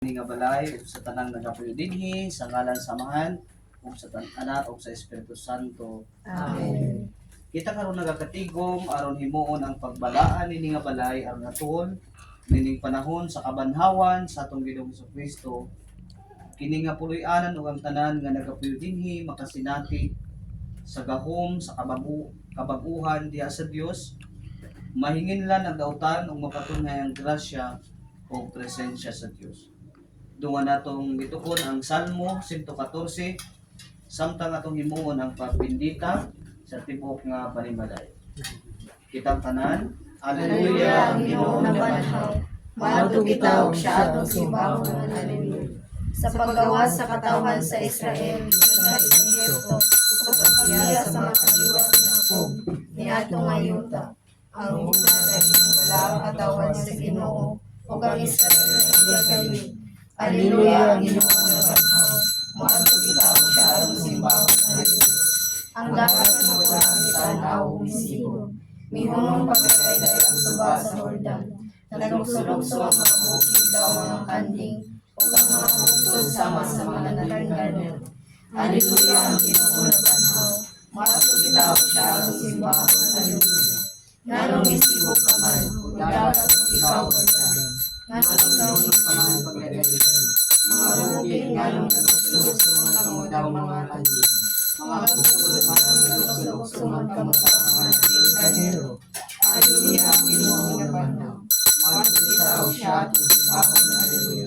Ini nga balay ug sa tanang nagapuyo dinhi sa ngalan samahan ug sa Anak ug sa Espiritu Santo. Amen. Kita karon nagakatigom aron himuon ang pagbalaan nini nga balay aron atol nining panahon sa kabanhawan sa atong Ginoong Kristo. Kini nga puloy-anan ug ang tanan nga nagapuyo dinhi makasinati sa gahom sa kabaguhan diha sa Dios. Mahinginlan ang dautan ug mapatunay ang grasya o presensya sa Dios. Dungan natong gitukon ang Salmo 114 samtang atong himuon ang pagbindita sa tibok nga panimalay. Kitang tanan, Alleluia, Ang Ginoo na banhaw, maadto kita og siya atong simbahon. Alleluia. Sa paggawas sa katawhan sa Israel, sa Ehipto, sa pagpagya sa mga kaliwat ng Jacob, niadtong ayuta, ang una dahil wala ang katawhan sa Ginoo, ug ang Israel ay kalit. Alleluia, ang Ginoo na banhaw, maadto kita og siya atong simbahon. Alleluia. Ang dagat nga wala ang itanaw o misigon, mihunong pagkakaiday ang suba sa Jordan, nagsulugso ang mga bukid daw mga kanding, o ang mga bukod sama sa mga natingganan. Alleluia, ang Ginoo na banhaw, maadto kita og siya atong simbahon. Alleluia. Nganong misibog ka man, dagat ug ikaw Jordan, nganong ikaw kaman paglagay mga bukid nganong nagsulugso ang kamudaw mga kanding, mga bukod nganong nagsulugso ang kamudaw mga natingganan. Alleluia, ang Ginoo nga banhaw, maadto kita og siya atong simbahon. Alleluia.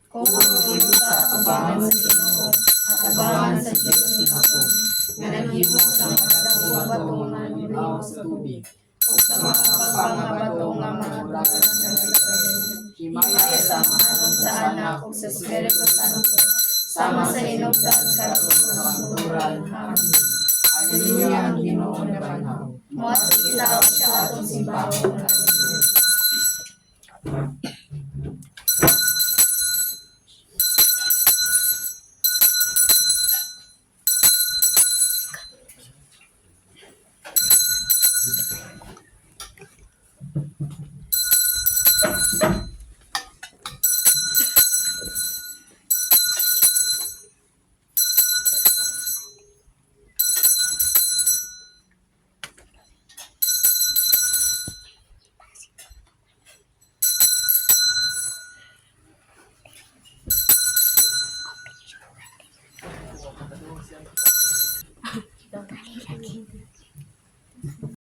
Kung ang yuta abangan sa Ginoo, at abangan sa Diyos ni Jacob, nga naghimo sa mga dakong bato nga niliw sa tubig, ug sa mga pagpangabato nga mga dagat nga nagdagdag. Himaya sa mahanong sa Anak ug sa Espiritu Santo, sama sa hinugdan karon sa pagturan. Amen. Alleluia, ang Ginoo na banhaw, maadto kita og siya atong simbahon. Alleluia.